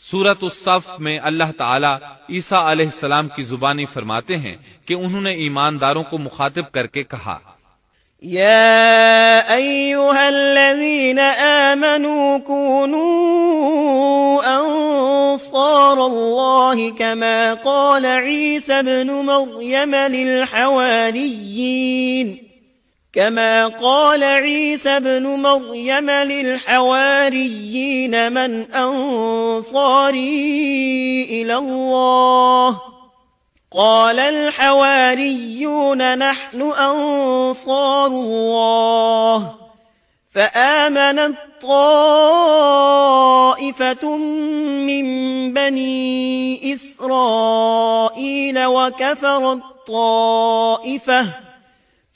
سورۃ الصف میں اللہ تعالی عیسیٰ علیہ السلام کی زبانی فرماتے ہیں کہ انہوں نے ایمانداروں کو مخاطب کر کے کہا، يا أيها الذين آمنوا كونوا أنصار الله كما قال عيسى ابن مريم للحواريين من أنصاري إلى الله قال الحواريون نحن أنصار الله فآمنت طائفة من بني إسرائيل وكفرت طائفة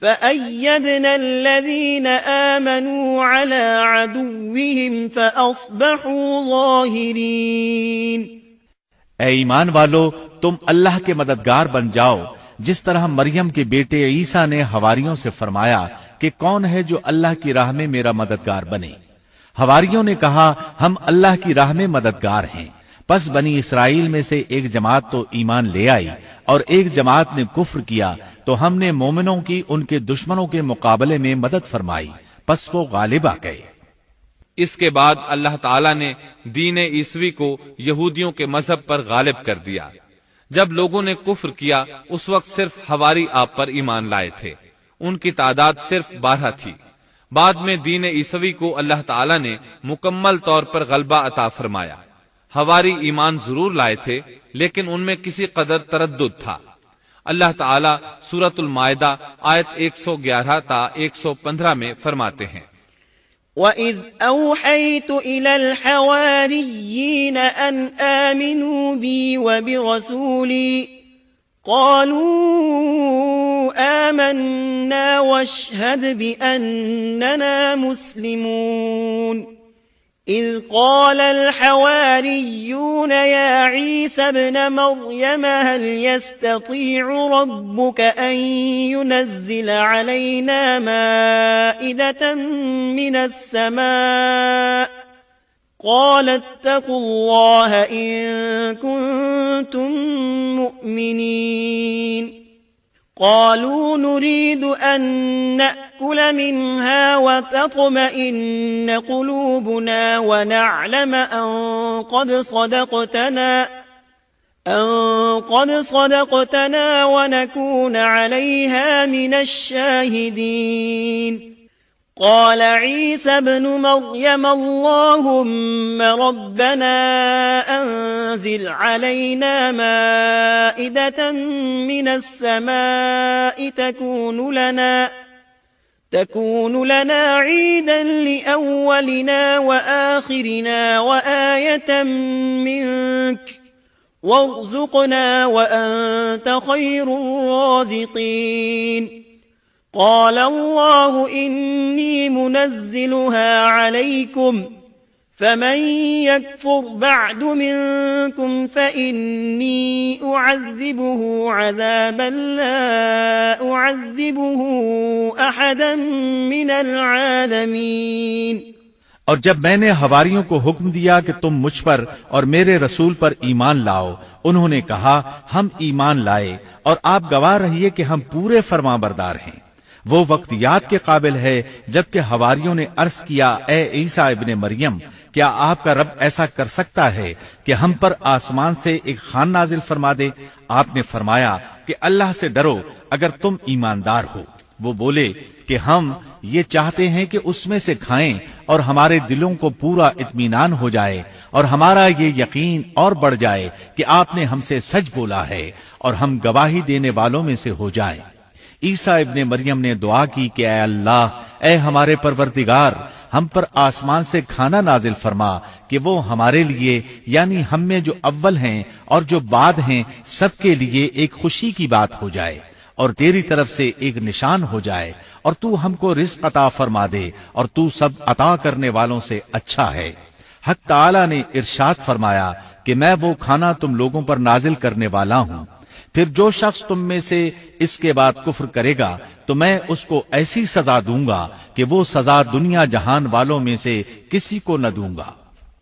فأيدنا الذين آمنوا على عدوهم فأصبحوا ظاهرين۔ اے ایمان والو، تم اللہ کے مددگار بن جاؤ، جس طرح مریم کے بیٹے عیسیٰ نے حواریوں سے فرمایا کہ کون ہے جو اللہ کی راہ میں میرا مددگار بنے۔ حواریوں نے کہا، ہم اللہ کی راہ میں مددگار ہیں۔ پس بنی اسرائیل میں سے ایک جماعت تو ایمان لے آئی اور ایک جماعت نے کفر کیا، تو ہم نے مومنوں کی ان کے دشمنوں کے مقابلے میں مدد فرمائی، پس وہ غالب آ گئے۔ اس کے بعد اللہ تعالیٰ نے دین عیسوی کو یہودیوں کے مذہب پر غالب کر دیا۔ جب لوگوں نے کفر کیا اس وقت صرف حواری آپ پر ایمان لائے تھے، ان کی تعداد صرف 12 تھی۔ بعد میں دین عیسوی کو اللہ تعالیٰ نے مکمل طور پر غلبہ عطا فرمایا۔ حواری ایمان ضرور لائے تھے لیکن ان میں کسی قدر تردد تھا۔ اللہ تعالیٰ سورۃ المائدہ آیت 111 تا 115 میں فرماتے ہیں، وَإِذْ أَوْحَيْتُ إِلَى الْحَوَارِيِّينَ أَنْ آمِنُوا بِي وَبِرَسُولِي قَالُوا آمَنَّا وَاشْهَدْ بِأَنَّنَا مُسْلِمُونَ إِذْ قَالَ الْحَوَارِيُّونَ يَا عِيسَى ابْنَ مَرْيَمَ هَلْ يَسْتَطِيعُ رَبُّكَ أَن يُنَزِّلَ عَلَيْنَا مَائِدَةً مِّنَ السَّمَاءِ قَالَ اتَّقُوا اللَّهَ إِن كُنتُم مُّؤْمِنِينَ قالوا نريد أن نأكل منها وتطمئن قلوبنا ونعلم أن قد صدقتنا ونكون عليها من الشاهدين قال عيسى ابن مريم اللهم ربنا أنزل علينا مائدة من السماء تكون لنا عيدا لأولنا وآخرنا وآية منك وارزقنا وأنت خير الرازقين قال الله إني منزلها عليكم فمن يكفر بعد منكم فإني أعذبه عذابا لا أعذبه أحدا من العالمين۔ اور جب میں نے حواریوں کو حکم دیا کہ تم مجھ پر اور میرے رسول پر ایمان لاؤ، انہوں نے کہا ہم ایمان لائے اور آپ گواہ رہیے کہ ہم پورے فرمانبردار ہیں۔ وہ وقت یاد کے قابل ہے جبکہ حواریوں نے عرض کیا، اے عیسیٰ ابن مریم، کیا آپ کا رب ایسا کر سکتا ہے کہ ہم پر آسمان سے ایک خوان نازل فرما دے؟ آپ نے فرمایا کہ اللہ سے ڈرو اگر تم ایماندار ہو۔ وہ بولے کہ ہم یہ چاہتے ہیں کہ اس میں سے کھائیں اور ہمارے دلوں کو پورا اطمینان ہو جائے اور ہمارا یہ یقین اور بڑھ جائے کہ آپ نے ہم سے سچ بولا ہے اور ہم گواہی دینے والوں میں سے ہو جائیں۔ عیسیٰ ابن مریم نے دعا کی کہ اے اللہ، اے ہمارے پروردگار، ہم پر آسمان سے کھانا نازل فرما کہ وہ ہمارے لیے یعنی ہم میں جو اول ہیں اور جو بعد ہیں سب کے لیے ایک خوشی کی بات ہو جائے اور تیری طرف سے ایک نشان ہو جائے، اور تو ہم کو رزق عطا فرما دے اور تو سب عطا کرنے والوں سے اچھا ہے۔ حق تعالی نے ارشاد فرمایا کہ میں وہ کھانا تم لوگوں پر نازل کرنے والا ہوں، پھر جو شخص تم میں سے اس کے بعد کفر کرے گا تو میں اس کو ایسی سزا دوں گا کہ وہ سزا دنیا جہان والوں میں سے کسی کو نہ دوں گا۔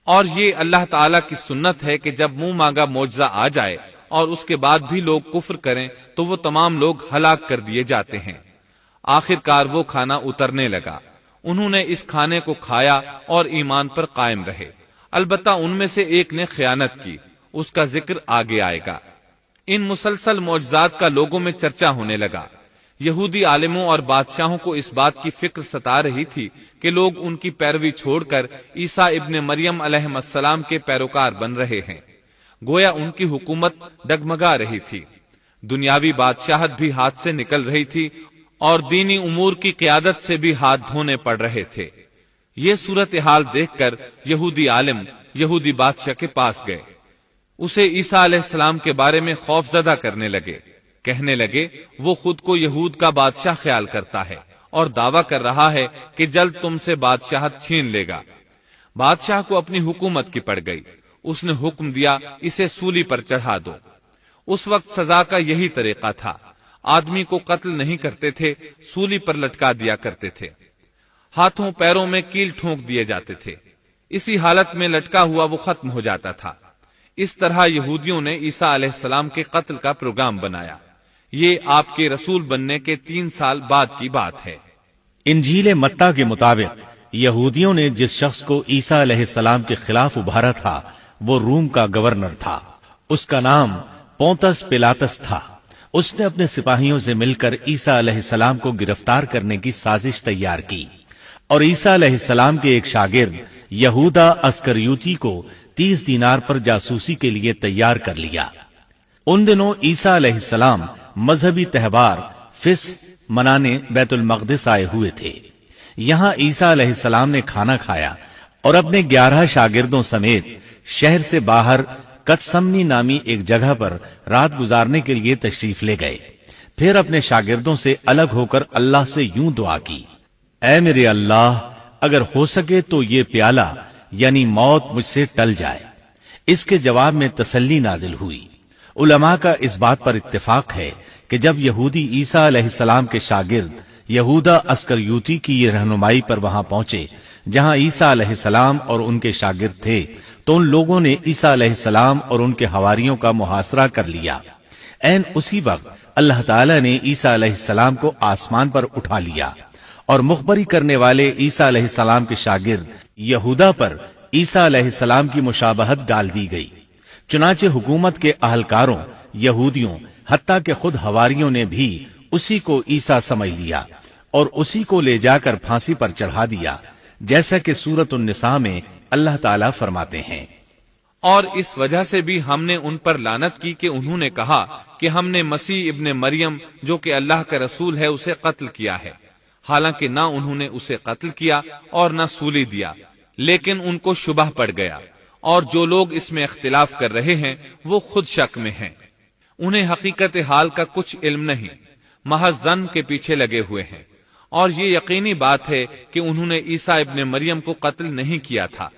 اور یہ اللہ تعالیٰ کی سنت ہے کہ جب منہ مانگا معجزہ آ جائے اور اس کے بعد بھی لوگ کفر کریں تو وہ تمام لوگ ہلاک کر دیے جاتے ہیں۔ آخر کار وہ کھانا اترنے لگا، انہوں نے اس کھانے کو کھایا اور ایمان پر قائم رہے، البتہ ان میں سے ایک نے خیانت کی، اس کا ذکر آگے آئے گا۔ ان مسلسل معجزات کا لوگوں میں چرچا ہونے لگا۔ یہودی عالموں اور بادشاہوں کو اس بات کی فکر ستا رہی تھی کہ لوگ ان کی پیروی چھوڑ کر عیسیٰ ابن مریم علیہ السلام کے پیروکار بن رہے ہیں، گویا ان کی حکومت ڈگمگا رہی تھی، دنیاوی بادشاہت بھی ہاتھ سے نکل رہی تھی اور دینی امور کی قیادت سے بھی ہاتھ دھونے پڑ رہے تھے۔ یہ صورتحال دیکھ کر یہودی عالم یہودی بادشاہ کے پاس گئے، اسے عیسیٰ علیہ السلام کے بارے میں خوف زدہ کرنے لگے، کہنے لگے وہ خود کو یہود کا بادشاہ خیال کرتا ہے اور دعویٰ کر رہا ہے کہ جلد تم سے بادشاہت چھین لے گا۔ بادشاہ کو اپنی حکومت کی پڑ گئی، اس نے حکم دیا اسے سولی پر چڑھا دو۔ اس وقت سزا کا یہی طریقہ تھا، آدمی کو قتل نہیں کرتے تھے، سولی پر لٹکا دیا کرتے تھے، ہاتھوں پیروں میں کیل ٹھونک دیے جاتے تھے، اسی حالت میں لٹکا ہوا وہ ختم ہو جاتا تھا۔ اس طرح یہودیوں نے عیسیٰ علیہ السلام کے قتل کا پروگرام بنایا۔ یہ آپ کے رسول بننے کے 3 سال بعد کی بات ہے۔ انجیل متی کے مطابق یہودیوں نے جس شخص کو عیسیٰ علیہ السلام کے خلاف ابھارا تھا وہ روم کا گورنر تھا، اس کا نام پونتس پیلاطس تھا۔ اس نے اپنے سپاہیوں سے مل کر عیسیٰ علیہ السلام کو گرفتار کرنے کی سازش تیار کی اور عیسیٰ علیہ السلام کے ایک شاگرد یہودا اسکریوتی کو 30 دینار پر جاسوسی کے لیے تیار کر لیا۔ ان دنوں عیسیٰ علیہ السلام مذہبی تہوار فصح منانے بیت المقدس آئے ہوئے تھے۔ یہاں عیسیٰ علیہ السلام نے کھانا کھایا اور اپنے 11 شاگردوں سمیت شہر سے باہر کتسمنی نامی ایک جگہ پر رات گزارنے کے لیے تشریف لے گئے۔ پھر اپنے شاگردوں سے الگ ہو کر اللہ سے یوں دعا کی، اے میرے اللہ، اگر ہو سکے تو یہ پیالہ یعنی موت مجھ سے ٹل جائے۔ اس کے جواب میں تسلی نازل ہوئی۔ علماء کا اس بات پر اتفاق ہے کہ جب یہودی عیسیٰ علیہ السلام کے شاگرد یہودا اسکریوتی کی یہ رہنمائی پر وہاں پہنچے جہاں عیسیٰ علیہ السلام اور ان کے شاگرد تھے، تو ان لوگوں نے عیسیٰ علیہ السلام اور ان کے حواریوں کا محاصرہ کر لیا۔ عین اسی وقت اللہ تعالیٰ نے عیسیٰ علیہ السلام کو آسمان پر اٹھا لیا اور مخبری کرنے والے عیسیٰ علیہ السلام کے شاگرد یہودا پر عیسیٰ علیہ السلام کی مشابہت ڈال دی گئی۔ چنانچہ حکومت کے اہلکاروں، یہودیوں، حتیٰ کہ خود حواریوں نے بھی اسی کو عیسیٰ سمجھ لیا اور اسی کو لے جا کر پھانسی پر چڑھا دیا، جیسا کہ سورۃ النساء میں اللہ تعالیٰ فرماتے ہیں، اور اس وجہ سے بھی ہم نے ان پر لعنت کی کہ انہوں نے کہا کہ ہم نے مسیح ابن مریم جو کہ اللہ کا رسول ہے اسے قتل کیا ہے، حالانکہ نہ انہوں نے اسے قتل کیا اور نہ سولی دیا، لیکن ان کو شبہ پڑ گیا، اور جو لوگ اس میں اختلاف کر رہے ہیں وہ خود شک میں ہیں، انہیں حقیقت حال کا کچھ علم نہیں، محض ظن کے پیچھے لگے ہوئے ہیں۔ اور یہ یقینی بات ہے کہ انہوں نے عیسیٰ ابن مریم کو قتل نہیں کیا تھا،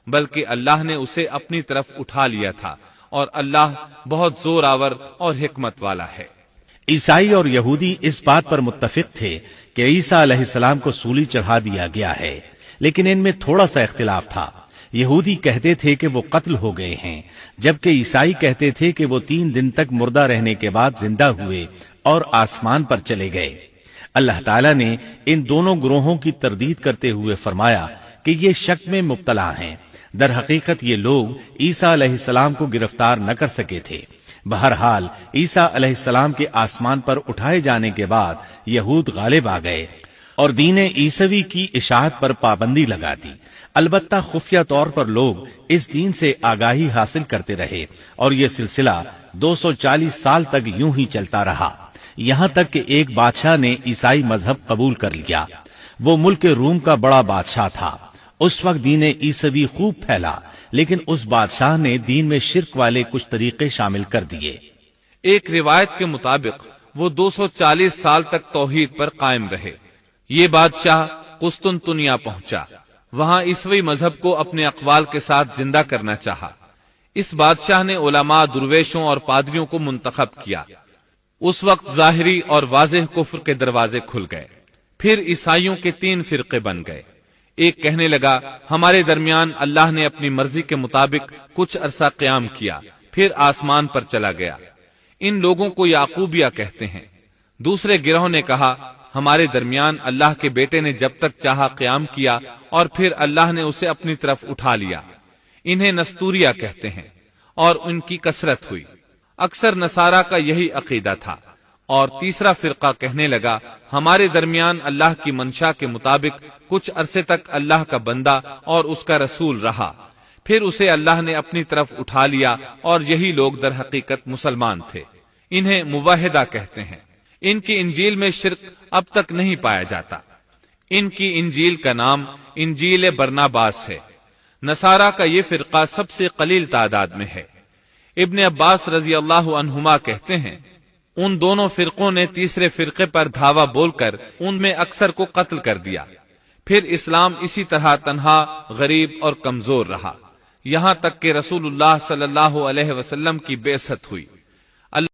بلکہ اللہ نے اسے اپنی طرف اٹھا لیا تھا، اور اللہ بہت زور آور اور حکمت والا ہے۔ عیسائی اور یہودی اس بات پر متفق تھے کہ عیسیٰ علیہ السلام کو سولی چڑھا دیا گیا ہے، لیکن ان میں تھوڑا سا اختلاف تھا۔ یہودی کہتے تھے کہ وہ قتل ہو گئے ہیں، جبکہ عیسائی کہتے تھے کہ وہ 3 دن تک مردہ رہنے کے بعد زندہ ہوئے اور آسمان پر چلے گئے۔ اللہ تعالیٰ نے ان دونوں گروہوں کی تردید کرتے ہوئے فرمایا کہ یہ شک میں مبتلا ہیں، در حقیقت یہ لوگ عیسیٰ علیہ السلام کو گرفتار نہ کر سکے تھے۔ بہرحال عیسیٰ علیہ السلام کے آسمان پر اٹھائے جانے کے بعد یہود غالب آ گئے اور دین عیسوی کی اشاعت پر پابندی لگا دی۔ البتہ خفیہ طور پر لوگ اس دین سے آگاہی حاصل کرتے رہے اور یہ سلسلہ 240 سال تک یوں ہی چلتا رہا، یہاں تک کہ ایک بادشاہ نے عیسائی مذہب قبول کر لیا۔ وہ ملک روم کا بڑا بادشاہ تھا۔ اس وقت دین عیسوی خوب پھیلا، لیکن اس بادشاہ نے دین میں شرک والے کچھ طریقے شامل کر دیے۔ ایک روایت کے مطابق وہ 240 سال تک توحید پر قائم رہے۔ یہ بادشاہ قسطنطنیہ پہنچا، وہاں عیسوی مذہب کو اپنے اقوال کے ساتھ زندہ کرنا چاہا۔ اس بادشاہ نے علماء، درویشوں اور پادریوں کو منتخب کیا۔ اس وقت ظاہری اور واضح کفر کے دروازے کھل گئے۔ پھر عیسائیوں کے 3 فرقے بن گئے۔ ایک کہنے لگا ہمارے درمیان اللہ نے اپنی مرضی کے مطابق کچھ عرصہ قیام کیا، پھر آسمان پر چلا گیا۔ ان لوگوں کو یعقوبیہ کہتے ہیں۔ دوسرے گروہ نے کہا ہمارے درمیان اللہ کے بیٹے نے جب تک چاہا قیام کیا اور پھر اللہ نے اسے اپنی طرف اٹھا لیا۔ انہیں نستوریہ کہتے ہیں اور ان کی کثرت ہوئی۔ اکثر نصارہ کا یہی عقیدہ تھا۔ اور تیسرا فرقہ کہنے لگا ہمارے درمیان اللہ کی منشا کے مطابق کچھ عرصے تک اللہ کا بندہ اور اس کا رسول رہا، پھر اسے اللہ نے اپنی طرف اٹھا لیا، اور یہی لوگ در حقیقت مسلمان تھے۔ انہیں موحدہ کہتے ہیں۔ ان کی انجیل میں شرک اب تک نہیں پایا جاتا۔ ان کی انجیل کا نام انجیل برناباس ہے۔ نصارہ کا یہ فرقہ سب سے قلیل تعداد میں ہے۔ ابن عباس رضی اللہ عنہما کہتے ہیں ان دونوں فرقوں نے تیسرے فرقے پر دھاوا بول کر ان میں اکثر کو قتل کر دیا۔ پھر اسلام اسی طرح تنہا، غریب اور کمزور رہا، یہاں تک کہ رسول اللہ صلی اللہ علیہ وسلم کی بعثت ہوئی۔